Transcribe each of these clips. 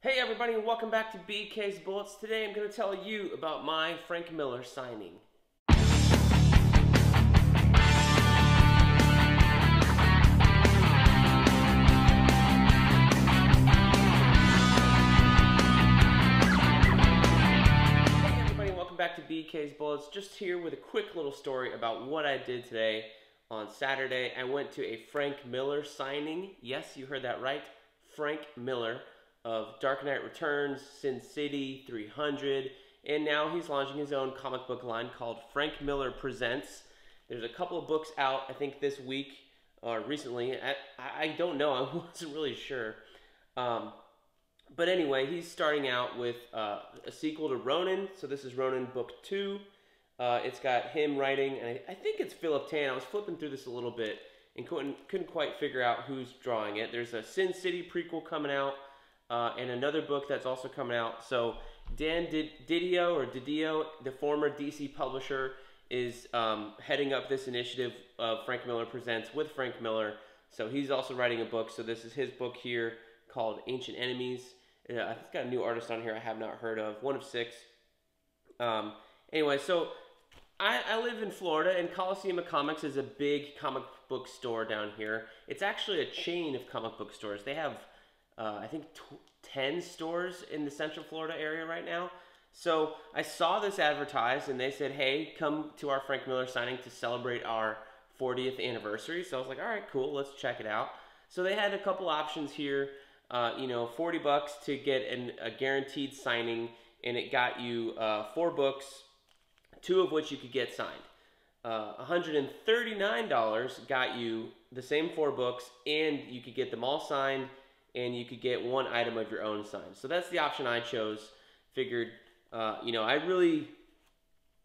Hey everybody, and welcome back to BK's Bullets. Today I'm going to tell you about my Frank Miller signing. Hey everybody, and welcome back to BK's Bullets. Just here with a quick little story about what I did today. On Saturday, I went to a Frank Miller signing. Yes, you heard that right. Frank Miller of Dark Knight Returns, Sin City, 300, and now he's launching his own comic book line called Frank Miller Presents. There's a couple of books out, I think this week or recently. I don't know, I wasn't really sure. But anyway, he's starting out with a sequel to Ronin, so this is Ronin Book 2. It's got him writing, and I think it's Philip Tan. I was flipping through this a little bit and couldn't quite figure out who's drawing it. There's a Sin City prequel coming out, and another book that's also coming out. So Dan Didio, the former DC publisher, is heading up this initiative of Frank Miller Presents with Frank Miller. So he's also writing a book. So this is his book here called Ancient Enemies. I think it's got a new artist on here I have not heard of, one of 6. Anyway, so I live in Florida, and Coliseum of Comics is a big comic book store down here. It's actually a chain of comic book stores. They have, I think, 10 stores in the Central Florida area right now. So I saw this advertised, and they said, hey, come to our Frank Miller signing to celebrate our 40th anniversary. So I was like, all right, cool, let's check it out. So they had a couple options here, $40 to get a guaranteed signing, and it got you 4 books, 2 of which you could get signed. $139 got you the same 4 books, and you could get them all signed, and you could get 1 item of your own signed. So that's the option I chose. Figured, I really,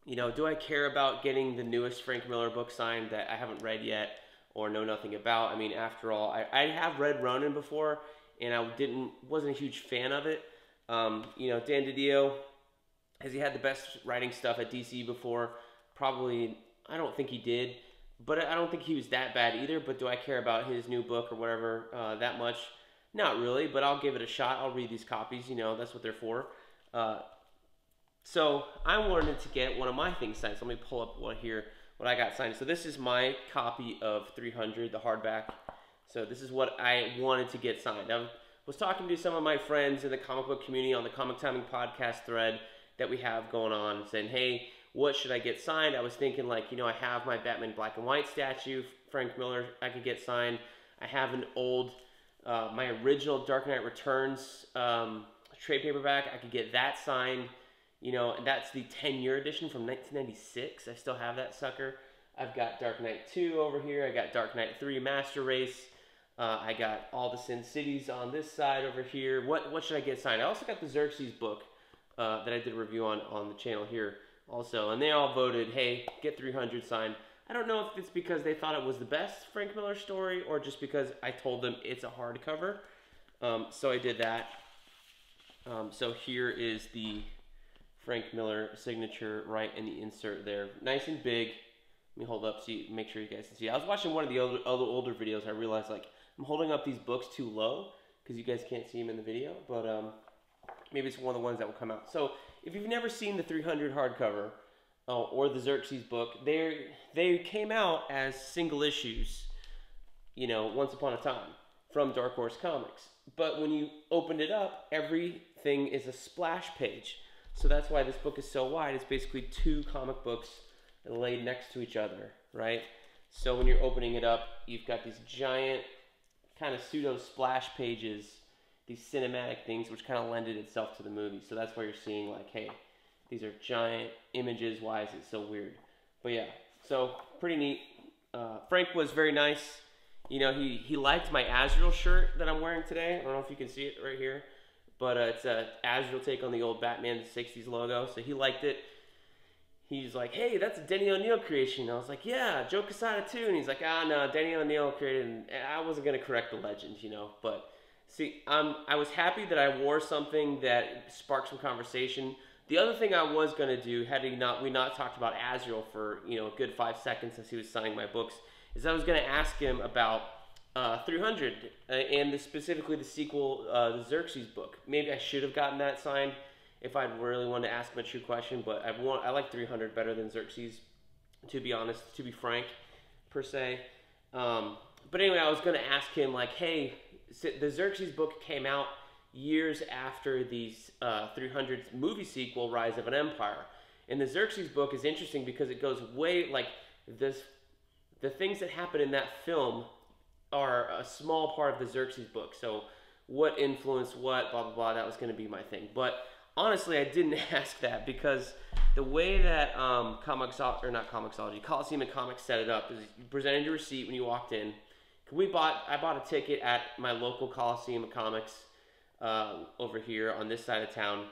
do I care about getting the newest Frank Miller book signed that I haven't read yet or know nothing about? I mean, after all, I have read Ronin before, and I wasn't a huge fan of it. Dan Didio, has he had the best writing stuff at DC before? Probably, I don't think he did, but I don't think he was that bad either. But do I care about his new book or whatever that much? Not really, but I'll give it a shot. I'll read these copies, that's what they're for. So I wanted to get one of my things signed. So let me pull up what I got signed. So this is my copy of 300, the hardback. So this is what I wanted to get signed. I was talking to some of my friends in the comic book community on the Comic Timing podcast thread that we have going on, saying, hey, what should I get signed? I was thinking, I have my Batman black and white statue, Frank Miller, I could get signed. I have an old, my original Dark Knight Returns trade paperback. I could get that signed, and that's the 10-year edition from 1996. I still have that sucker. I've got Dark Knight 2 over here. I got Dark Knight 3 Master Race. I got all the Sin Cities on this side over here. What should I get signed? I also got the Xerxes book that I did a review on the channel here also. And they all voted, hey, get 300 signed. I don't know if it's because they thought it was the best Frank Miller story or just because I told them it's a hardcover. So I did that. So here is the Frank Miller signature right in the insert there. Nice and big. Let me hold up, make sure you guys can see. I was watching one of the older videos. I realized, I'm holding up these books too low because you guys can't see them in the video, but maybe it's one of the ones that will come out. So if you've never seen the 300 hardcover or the Xerxes book, they came out as single issues, once upon a time from Dark Horse Comics. But when you opened it up, everything is a splash page. So that's why this book is so wide. It's basically 2 comic books laid next to each other, right? So when you're opening it up, you've got these giant kind of pseudo splash pages, these cinematic things, which kind of lended itself to the movie. So that's why you're seeing hey, these are giant images. Why is it so weird? But yeah, so pretty neat. Frank was very nice. He liked my Azrael shirt that I'm wearing today. I don't know if you can see it right here, but it's a Azrael take on the old Batman 60s logo. So he liked it. He's like, hey, that's a Denny O'Neil creation. I was like, yeah, Joe Quesada too. And he's like, no, Denny O'Neil created, and I wasn't going to correct the legend, But see, I was happy that I wore something that sparked some conversation. The other thing I was going to do, had we not talked about Azrael for, a good 5 seconds as he was signing my books, is I was going to ask him about 300, and specifically the sequel, the Xerxes book. Maybe I should have gotten that signed if I really wanted to ask him a true question, but I like 300 better than Xerxes, to be honest, to be frank, per se. But anyway, I was going to ask him, like, hey, the Xerxes book came out years after the 300 movie sequel, Rise of an Empire. And the Xerxes book is interesting because it goes way, like, the things that happen in that film are a small part of the Xerxes book. So what influenced what, blah, blah, blah, that was going to be my thing. But honestly, I didn't ask that because the way that Coliseum and Comics set it up is you presented your receipt when you walked in. I bought a ticket at my local Coliseum and Comics over here on this side of town,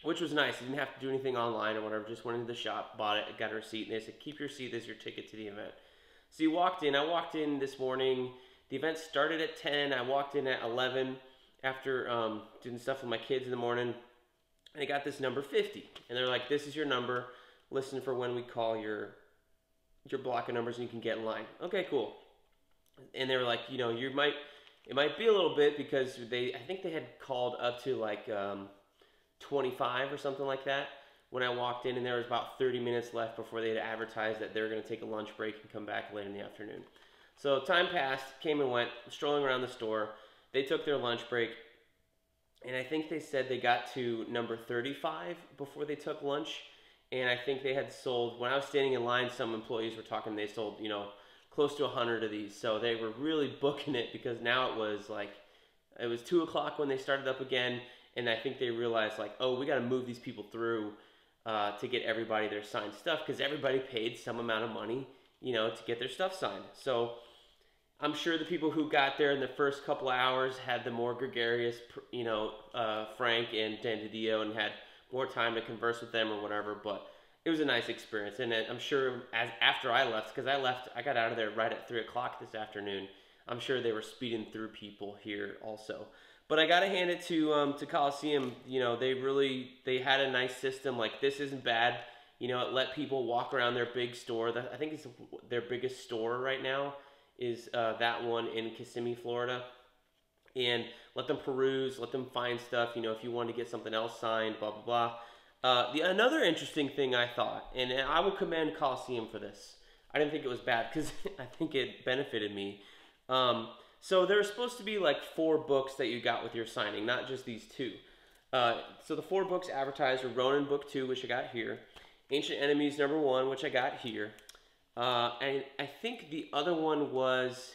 which was nice. You didn't have to do anything online or whatever. Just went into the shop, bought it, got a receipt, and they said, keep your receipt, this is your ticket to the event. So you walked in. I walked in this morning. The event started at 10. I walked in at 11 after doing stuff with my kids in the morning. And I got this number 50. And they're like, this is your number. Listen for when we call your block of numbers and you can get in line. Okay, cool. And they were like, you know, it might be a little bit because I think they had called up to like 25 or something like that when I walked in, and there was about 30 minutes left before they had advertised that they were going to take a lunch break and come back later in the afternoon. So time passed, came and went, strolling around the store. They took their lunch break, and I think they said they got to number 35 before they took lunch, and I think they had sold, when I was standing in line, some employees were talking, they sold, you know, close to 100 of these. So they were really booking it because now it was 2 o'clock when they started up again, and I think they realized, like, oh, we got to move these people through to get everybody their signed stuff, because everybody paid some amount of money, you know, to get their stuff signed. So I'm sure the people who got there in the first couple of hours had the more gregarious, you know, Frank and Dan DiDio, and had more time to converse with them or whatever. But it was a nice experience, and I'm sure after I left, because I got out of there right at 3 o'clock this afternoon. I'm sure they were speeding through people here also. But I gotta hand it to Coliseum. You know, they had a nice system. Like, this isn't bad. You know, it let people walk around their big store. I think it's their biggest store right now is that one in Kissimmee, Florida. And let them peruse, let them find stuff. You know, if you want to get something else signed, blah blah blah. Another interesting thing I thought, and I will commend Coliseum for this. I didn't think it was bad because I think it benefited me. So there were supposed to be like 4 books that you got with your signing, not just these 2. So the 4 books advertised were Ronin Book 2, which I got here, Ancient Enemies number 1, which I got here, and I think the other one was,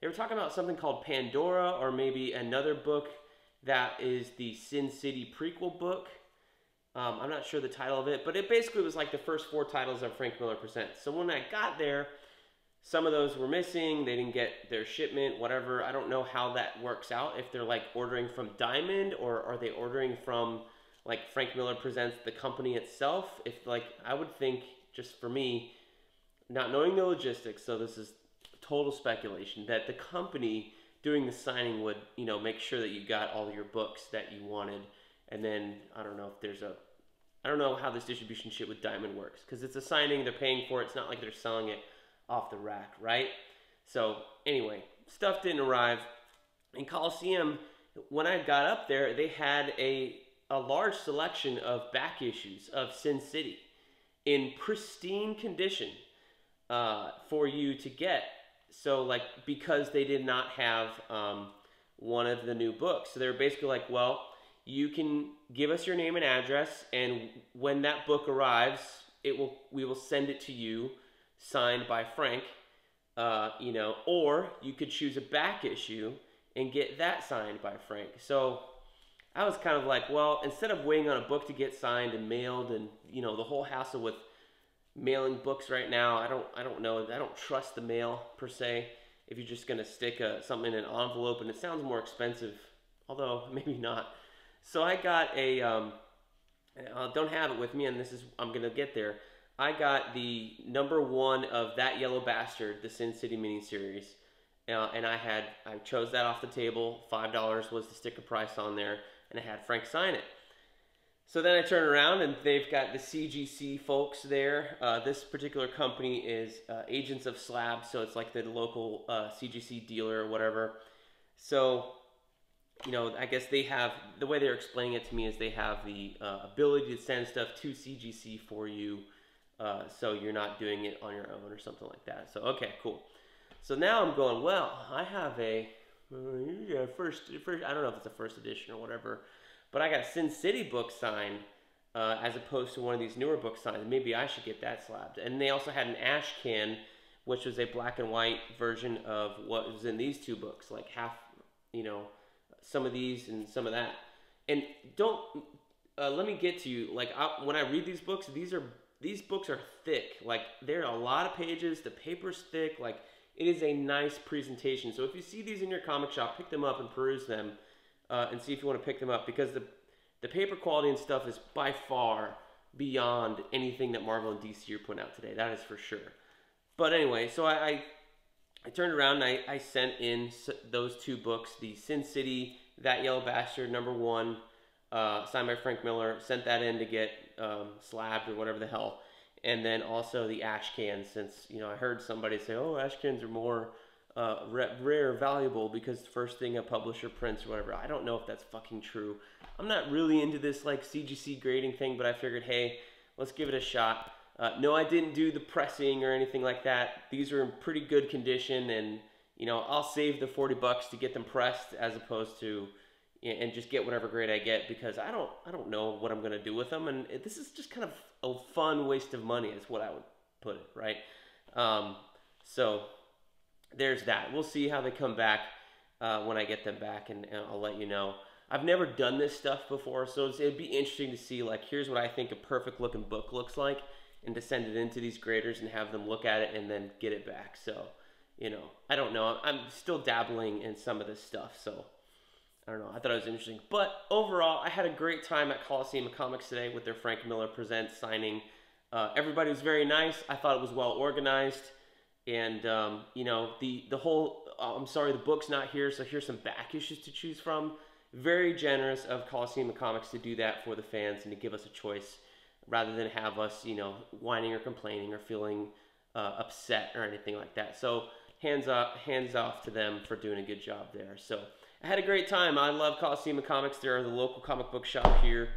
they were talking about something called Pandora, or maybe another book that is the Sin City prequel book. I'm not sure the title of it, but it basically was like the first 4 titles of Frank Miller Presents. So when I got there, some of those were missing. They didn't get their shipment, whatever. I don't know how that works out. If they're like ordering from Diamond, or are they ordering from like Frank Miller Presents, the company itself? If like, I would think, just for me, not knowing the logistics, so this is total speculation, that the company doing the signing would, you know, make sure that you got all your books that you wanted. And then I don't know if I don't know how this distribution shit with Diamond works, because it's a signing, they're paying for it. It's not like they're selling it off the rack, right? So anyway, stuff didn't arrive. In Coliseum, when I got up there, they had a large selection of back issues of Sin City in pristine condition for you to get. So like, because they did not have one of the new books, so they were basically like, well, you can give us your name and address, and when that book arrives, we will send it to you signed by Frank, you know, or you could choose a back issue and get that signed by Frank. So I was kind of like, well, instead of waiting on a book to get signed and mailed, and, you know, the whole hassle with mailing books right now, I don't know, I don't trust the mail per se. If you're just gonna stick something in an envelope, and it sounds more expensive, although maybe not. So I got I don't have it with me, and I'm gonna get there. I got the number 1 of That Yellow Bastard, the Sin City miniseries, and I chose that off the table. $5 was the sticker price on there, and I had Frank sign it. So then I turn around and they've got the CGC folks there. This particular company is Agents of Slab, so it's like the local CGC dealer or whatever. So, you know, I guess they have, the way they're explaining it to me is they have the ability to send stuff to CGC for you, so you're not doing it on your own or something like that. So, okay, cool. So now I'm going, well, I have a first, I don't know if it's a first edition or whatever, but I got a Sin City book signed as opposed to one of these newer book signs. Maybe I should get that slabbed. And they also had an ash can, which was a black and white version of what was in these two books, like half, you know, some of these and some of that. And don't, let me get to you, like when I read these books, these books are thick. Like there are a lot of pages, the paper's thick, like it is a nice presentation. So if you see these in your comic shop, pick them up and peruse them and see if you want to pick them up, because the paper quality and stuff is by far beyond anything that Marvel and DC are putting out today. That is for sure. But anyway, so I turned around and I sent in those two books, the Sin City, That Yellow Bastard, #1, signed by Frank Miller, sent that in to get slabbed or whatever the hell. And then also the ash cans, since, you know, I heard somebody say, oh, ash cans are more rare, valuable because the first thing a publisher prints or whatever. I don't know if that's fucking true. I'm not really into this like CGC grading thing, but I figured, hey, let's give it a shot. No, I didn't do the pressing or anything like that. These are in pretty good condition, and you know, I'll save the $40 to get them pressed as opposed to and just get whatever grade I get, because I don't know what I'm gonna do with them, and this is just kind of a fun waste of money is what I would put it, right? So there's that. We'll see how they come back when I get them back, and I'll let you know. I've never done this stuff before, so it'd be interesting to see, like, here's what I think a perfect looking book looks like, and to send it into these graders and have them look at it and then get it back. So, you know, I don't know. I'm still dabbling in some of this stuff, so I don't know. I thought it was interesting. But overall, I had a great time at Coliseum Comics today with their Frank Miller Presents signing. Everybody was very nice. I thought it was well organized. And, you know, the whole, I'm sorry, the book's not here, so here's some back issues to choose from. Very generous of Coliseum Comics to do that for the fans and to give us a choice rather than have us, you know, whining or complaining or feeling upset or anything like that. So hands off to them for doing a good job there. So I had a great time. I love Coliseum Comics. They're the local comic book shop here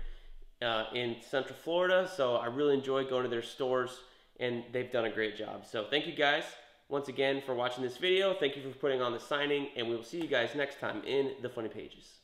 in Central Florida. So I really enjoy going to their stores, and they've done a great job. So thank you guys once again for watching this video. Thank you for putting on the signing, and we will see you guys next time in the Funny Pages.